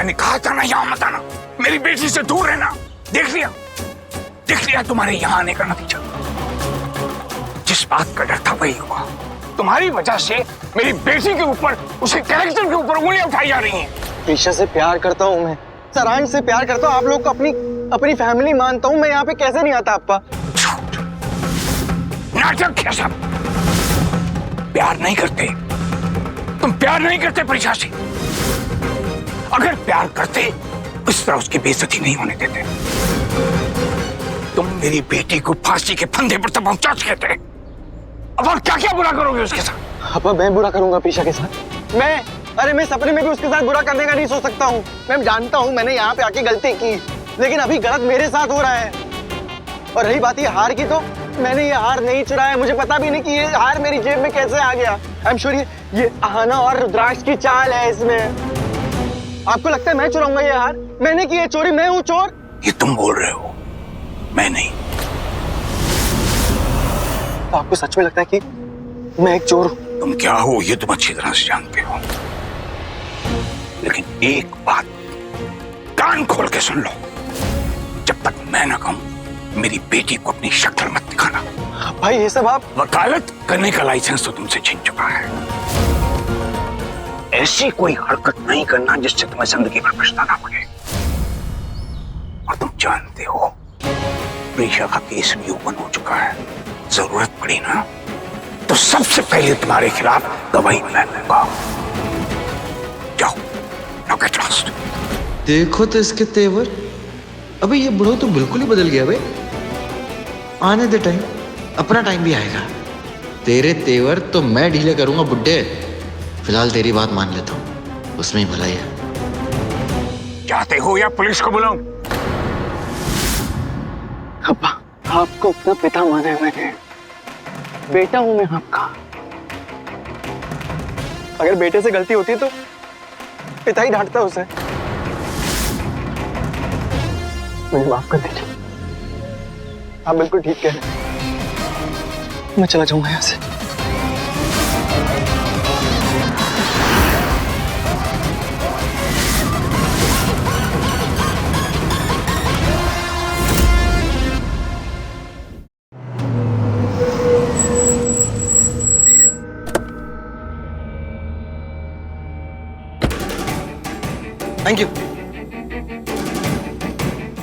मैंने कहा था ना यहाँ मत आना, मेरी बेटी से दूर रहना। देख लिया तुम्हारे यहाँ आने का नतीजा। जिस बात का डर था वही हुआ। तुम्हारी वजह से मेरी बेटी के ऊपर, उसके कैरेक्टर के ऊपर उंगलियां उठाई जा रही हैं। प्रीशा से प्यार करता हूँ मैं, सरांश से प्यार करता हूँ, आप लोग को अपनी फैमिली मानता हूँ। मैं यहाँ पे कैसे नहीं आता अप्पा? नाटक है सब। प्यार नहीं करते तुम, प्यार नहीं करते प्रीशा से। अगर प्यार करते इस तरह उसकी बेइज्जती नहीं होने देते। तुम मेरी बेटी को फांसी के फंदे पर तक पहुंचा चुके थे। अब और क्या क्या बुरा करोगे उसके साथ? अप्पा मैं बुरा करूंगा प्रीशा के साथ? मैं सपने में भी उसके साथ बुरा करने का नहीं सोच सकता हूँ। मैं जानता हूँ मैंने यहाँ पे आके गलती की, लेकिन अभी गलत मेरे साथ हो रहा है। और रही बात ये हार की, तो मैंने ये हार नहीं चुराया। मुझे पता भी नहीं कि ये हार मेरी जेब में कैसे आ गया। आई एम श्योर ये आहाना और रुद्राक्ष की चाल है इसमें। आपको लगता है मैं चुराऊंगा ये हार? मैंने की ये चोरी, मैं हूँ चोर? ये तुम बोल रहे हो, मैं नहीं। तो आपको सच में लगता है कि मैं एक चोर हूँ? तुम क्या हो ये तुम अच्छी तरह से जानते हो, लेकिन एक बात कान खोल के सुन लो। जब तक मैं ना कहूं मेरी बेटी को अपनी शक्ल मत दिखाना। भाई ये सब आप... वकालत करने का लाइसेंस तो तुमसे छीन चुका है। ऐसी कोई हरकत नहीं करना जिससे तुम्हें जिंदगी भर पछताना पड़े। और तुम जानते हो प्रीशा का केस भी ओपन हो चुका है। जरूरत पड़ी ना तो सबसे पहले तुम्हारे खिलाफ गवाही मैं दूंगा। जाओ, नाउ गेट लॉस्ट। देखो तो इसके तेवर। अबे ये बुढ़ो तो बिल्कुल ही बदल गया बे। आने दे टाइम, अपना टाइम भी आएगा। तेरे तेवर तो मैं ढीले करूंगा बुड्ढे। फिलहाल तेरी बात मान लेता हूँ, उसमें ही भलाई है। चाहते हो या पुलिस को बुलाऊं? अप्पा आपको अपना पिता माना है मैंने, बेटा हूं मैं आपका। अगर बेटे से गलती होती तो पिता ही डांटता उसे। मुझे माफ कर दीजिए, आप बिल्कुल ठीक कह रहे हैं। मैं चला जाऊंगा यहाँ से। Thank you.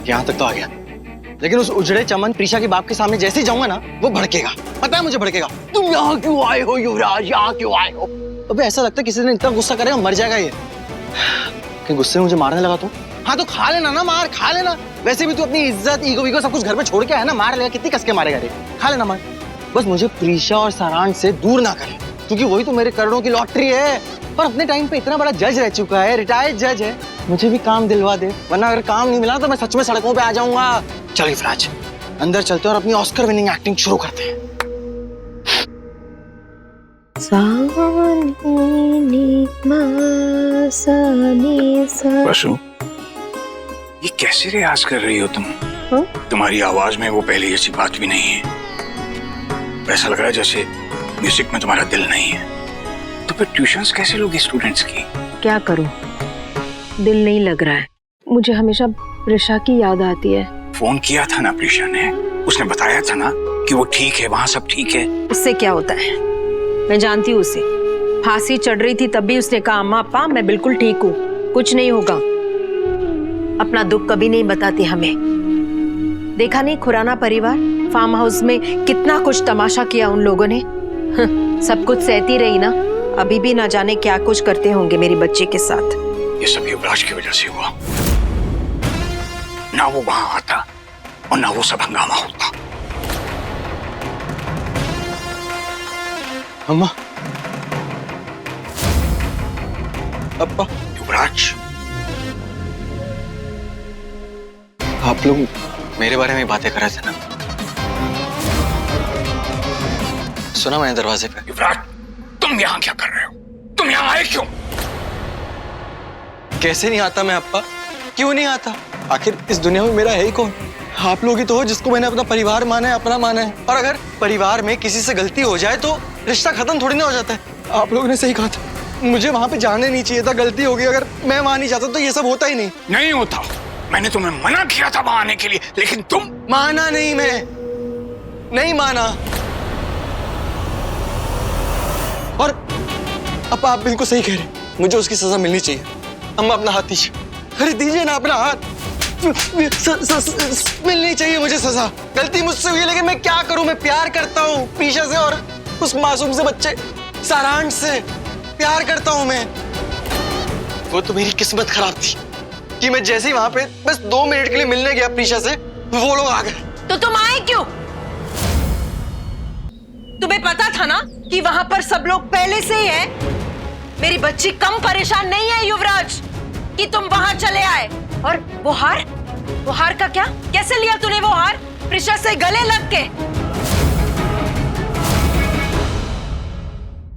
यहां तक तो आ गया, लेकिन उस उजड़े चमन प्रीशा के बाप के सामने जैसे ही जाऊंगा ना, वो भड़केगा। पता है मुझे भड़केगा। तुम यहाँ क्यों आए हो युवराज, यहाँ क्यों आए हो? अबे ऐसा लगता है किसी ने इतना गुस्सा करेगा मर जाएगा ये। कि गुस्से में मुझे मारने लगा तू? हाँ तो खा लेना ना, मार खा लेना। वैसे भी तू अपनी इज्जत ईगो सब कुछ घर पे छोड़ के है ना, मार लेगा। कितनी कस के मारेगा रे? खा लेना मार। बस मुझे प्रीशा और सारांश से दूर ना करे, क्योंकि वही तो मेरे करोड़ों की लॉटरी है। और अपने टाइम पे इतना बड़ा जज रह चुका है, रिटायर्ड जज है। मुझे भी काम दिलवा दे, वरना अगर काम नहीं मिला तो मैं सच में सड़कों पे आ जाऊंगा। चल युवराज, अंदर चलते और अपनी ऑस्कर विनिंग एक्टिंग शुरू करते हैं। वसु, ये कैसे रियाज कर रही हो तुम? तुम्हारी आवाज में वो पहले जैसी बात भी नहीं है। ऐसा लग रहा है जैसे म्यूजिक में तुम्हारा दिल नहीं है। तो फिर ट्यूशंस कैसे लोगे स्टूडेंट्स की? क्या करूं, दिल नहीं लग रहा है। मुझे हमेशा प्रीशा की याद आती है। फोन किया था ना प्रीशा ने, उसने बताया था ना कि वो ठीक है, वहाँ सब ठीक है। उससे क्या होता है, मैं जानती हूँ उसे। फांसी चढ़ रही थी तब भी उसने कहा अम्मा अप्पा मैं बिल्कुल ठीक हूँ, कुछ नहीं होगा। अपना दुख कभी नहीं बताती हमें। देखा नहीं खुराना परिवार फार्म हाउस में कितना कुछ तमाशा किया उन लोगों ने। सब कुछ सहती रही ना, अभी भी ना जाने क्या कुछ करते होंगे मेरी बच्ची के साथ। ये सब युवराज की वजह से हुआ। ना वो वहां आता और ना वो सब हंगामा होता। अम्मा, अप्पा, युवराज, आप लोग मेरे बारे में बातें कर रहे थे ना? सुना मैंने दरवाजे पे। युवराज, तुम यहाँ क्या कर रहे हो? तुम यहाँ आए क्यों? कैसे नहीं आता मैं अप्पा, क्यों नहीं आता? आखिर इस दुनिया में मेरा है ही कौन? आप लोग ही तो हो जिसको मैंने अपना परिवार माना है, अपना माना है। और अगर परिवार में किसी से गलती हो जाए तो रिश्ता खत्म थोड़ी ना हो जाता है। आप लोगों ने सही कहा था, मुझे वहां पे जाने नहीं चाहिए था, गलती हो गई। अगर मैं वहां नहीं जाता तो ये सब होता ही नहीं। नहीं होता। मैंने तुम्हें मना किया था वहां आने के लिए, लेकिन तुम माना नहीं, मैं नहीं माना। और अब आप बिल्कुल सही कह रहे हैं, मुझे उसकी सजा मिलनी चाहिए। अम्मा अपना हाथ दीजिए, अरे दीजिए ना अपना हाथ। मिलनी चाहिए मुझे सजा। गलती मुझसे हुई है, लेकिन मैं क्या करूं? मैं प्यार करता हूं प्रीशा से और उस मासूम से बच्चे सारांश से प्यार करता हूं मैं। वो तो मेरी किस्मत खराब थी कि मैं जैसे ही वहां पे बस 2 मिनट के लिए मिलने गया प्रीशा से, वो लोग आ गए। तो तुम आए क्यों? तुम्हें पता था ना कि वहां पर सब लोग पहले से ही हैं। मेरी बच्ची कम परेशान नहीं है युवराज कि तुम वहां चले आए। और वो हार का क्या? कैसे लिया तूने वो हार? प्रीशा से गले लग के?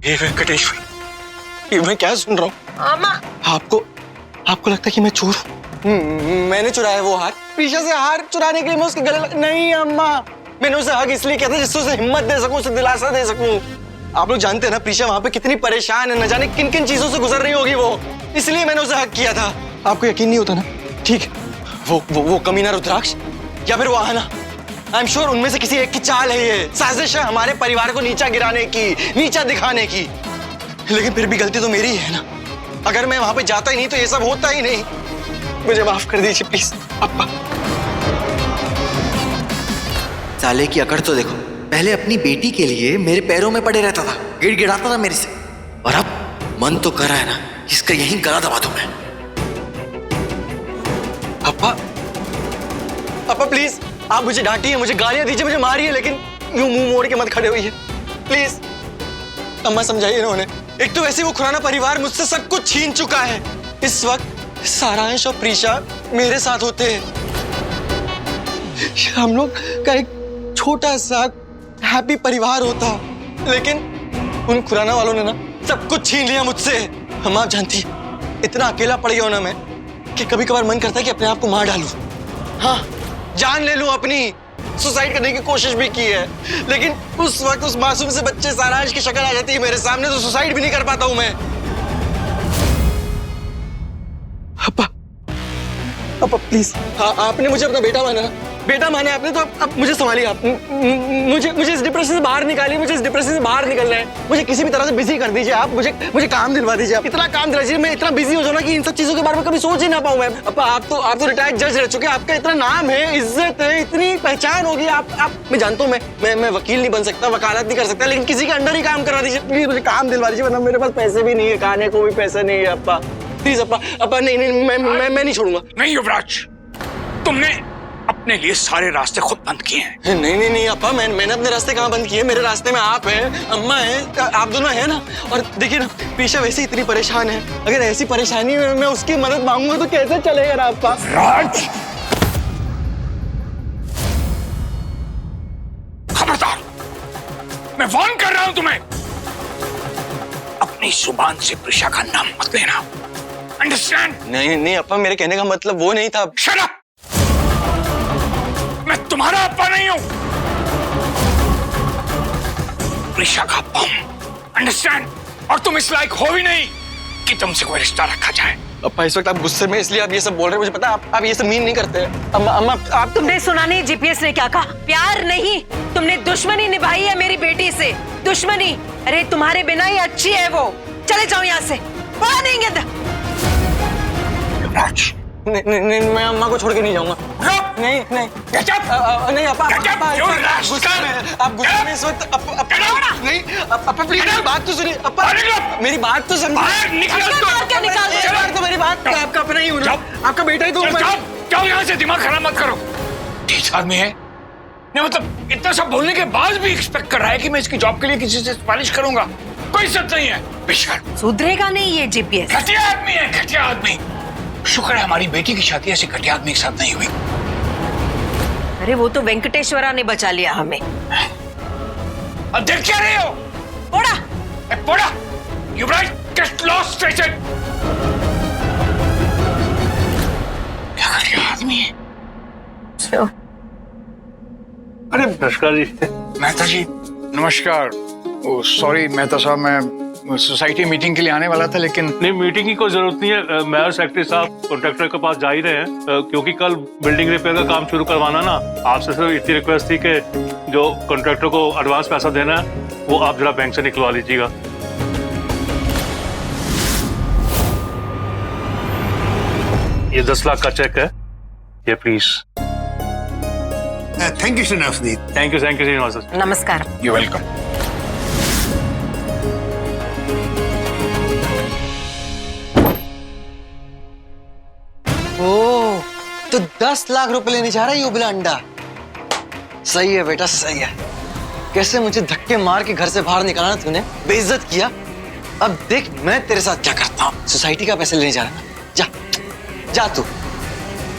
हे वेंकटेश्वर, ये मैं क्या सुन रहा हूँ? अम्मा, आपको लगता है कि मैं चोर हूँ? मैंने चुराया वो हार? प्रीशा से हार चुराने के लिए मैं उसके गले नहीं अम्मा, मैंने उसे हक इसलिए किया था जिससे उसे हिम्मत दे सकूं, उसे दिलासा दे सकूं। आप लोग जानते हैं ना प्रीशा वहां पे कितनी परेशान है, न जाने किन किन चीजों से गुजर रही होगी वो, इसलिए मैंने उसे हक किया था। आपको यकीन नहीं होता ना? ठीक है, वो कमीना रुद्राक्ष या फिर वो आहना, आई एम श्योर उनमें से किसी एक की चाल है, ये साजिश है हमारे परिवार को नीचा गिराने की, नीचा दिखाने की। लेकिन फिर भी गलती तो मेरी ही है ना। अगर मैं वहां पे जाता ही नहीं तो ये सब होता ही नहीं। मुझे माफ कर दीजिए प्लीज अप्पा। साले की अकड़ तो देखो, पहले अपनी बेटी के लिए मेरे पैरों में पड़े रहता था, गिड़गिड़ाता था मेरे से, और अब मन तो कर रहा है ना इसका यहीं गला दबा दूं मैं। अप्पा प्लीज, आप मुझे डांटिए, मुझे गालियां दीजिए, मुझे मारिए, लेकिन यूं मुंह मोड़ के मत खड़े होइए प्लीज। अम्मा समझाइए ना उन्हें। एक तो वैसे वो खुराना परिवार मुझसे सब कुछ छीन चुका है। इस वक्त सारांश और प्रीशा मेरे साथ होते हैं। हम लोग का एक छोटा सा हैप्पी परिवार होता, लेकिन उन खुराना वालों ने ना सब कुछ छीन लिया मुझसे। हम आप जानती है, इतना अकेला पड़ गया हूं ना मैं कि कभी कभार मन करता है कि अपने आप को मार डालूं। हाँ, जान ले लूं अपनी। सुसाइड करने की कोशिश भी की है, लेकिन उस वक्त उस मासूम से बच्चे सारांश की शक्ल आ जाती है मेरे सामने, तो सुसाइड भी नहीं कर पाता हूं मैं। अप्पा प्लीज, हाँ आपने मुझे अपना बेटा माना, बेटा माने आपने, तो अब मुझे संभालिए आप। मुझे इस डिप्रेशन से बाहर निकालिए, मुझे इस डिप्रेशन से बाहर निकलना है। मुझे किसी भी तरह से बिजी कर दीजिए आप, मुझे काम दिलवा दीजिए आप। इतना काम दिला दीजिए, मैं इतना बिजी हो जाऊँ ना कि इन सब चीजों के बारे में कभी सोच ही ना पाऊँ मैं। अप्पा आप तो रिटायर्ड जज रह चुके हैं, आपका इतना नाम है, इज्जत है, इतनी पहचान होगी। आप मैं जानता हूँ मैं वकील नहीं बन सकता, वकालत नहीं कर सकता, लेकिन किसी के अंडर ही काम करा दीजिए प्लीज। मुझे काम दिलवा दीजिए, वरना मेरे पास पैसे भी नहीं है, खाने को भी पैसे नहीं है। अप्पा प्लीज अप्पा नहीं, मैं नहीं छोड़ूंगा। नहीं युवराज, तुमने अपने लिए सारे रास्ते खुद बंद किए हैं। नहीं अप्पा, मैंने अपने रास्ते कहाँ बंद किए? मेरे रास्ते में आप हैं, अम्मा हैं, आप दोनों हैं ना। और देखिए ना, प्रीशा वैसे इतनी परेशान है, अगर ऐसी परेशानी में मैं उसकी मदद मांगूंगा तो कैसे चलेगा ना अप्पा? राज, खबरदार, मैं वार्न कर रहा हूं तुम्हें। अपनी जुबान से प्रीशा का नाम मत लेना, अंडरस्टैंड? नहीं अप्पा, मेरे कहने का मतलब वो नहीं था। Shut up! मैं तुम्हारा अप्पा नहीं हूं, प्रीशा का अप्पा हूं, अंडरस्टैंड? और तुम इस लायक हो भी नहीं कि तुमसे कोई रिश्ता रखा जाए। अप्पा इस वक्त आप गुस्से में, इसलिए आप ये सब बोल रहे हैं, मुझे पता है आप ये सब मीन नहीं करते। अम्मा आप तुमने सुना नहीं जीपीएस ने क्या कहा? प्यार नहीं, तुमने दुश्मनी निभाई है मेरी बेटी से, दुश्मनी। अरे तुम्हारे बिना ही अच्छी है वो। चले जाओ यहाँ से, पढ़ा नहीं गया। नहीं, मैं अम्मा को छोड़ के नहीं जाऊंगा। नहीं नहीं अप्पा, आप गुस्से में इस वक्त। नहीं अप्पा प्लीज, मेरी बात तो सुनिए अप्पा, मेरी बात तो समझिए। तो मेरी बात, आपका अपना ही हूँ ना, आपका बेटा ही तो। जाओ यहाँ से, दिमाग खराब मत करो। ठीक आदमी है नहीं, मतलब इतना सब बोलने के बाद भी एक्सपेक्ट कर रहा है कि मैं इसकी जॉब के लिए किसी से सिफारिश करूंगा। कोई इज्जत नहीं है, बेशर्म। सुधरेगा नहीं ये जीपीएस। घटिया आदमी है, घटिया आदमी। शुक्र है हमारी बेटी की शादी ऐसे घटिया आदमी के साथ नहीं हुई। अरे वो तो वेंकटेश्वरा ने बचा लिया हमें। अब देख क्या रहे हो? पोड़ा युवराज, गेट लॉस्ट स्टेशन। क्या घटिया आदमी है। अरे नमस्कार जी। मेहता जी नमस्कार। ओ सॉरी मेहता साहब, मैं सोसाइटी मीटिंग के लिए आने वाला था, लेकिन नहीं, मीटिंग की कोई जरूरत नहीं है। मेयर सेक्रेटरी साहब कॉन्ट्रैक्टर के पास जा ही रहे हैं, क्योंकि कल बिल्डिंग रिपेयर का काम शुरू करवाना ना। आपसे सिर्फ इतनी रिक्वेस्ट थी कि जो कॉन्ट्रैक्टर को एडवांस पैसा देना है वो आप जरा बैंक से निकलवा लीजिएगा। ये 10 लाख का चेक है, ये please. Thank you Srinivas. Thank you Srinivas. नमस्कार। You welcome. ओ, तो 10 लाख रुपए लेने जा रहा है ये उबला अंडा। सही है बेटा, सही है। कैसे मुझे धक्के मार के घर से बाहर निकाला तूने, बेइज्जत किया। अब देख मैं तेरे साथ क्या करता हूँ। सोसाइटी का पैसे लेने जा रहा है, जा जा तू,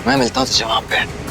मैं मिलता हूँ तुझे वहां पे।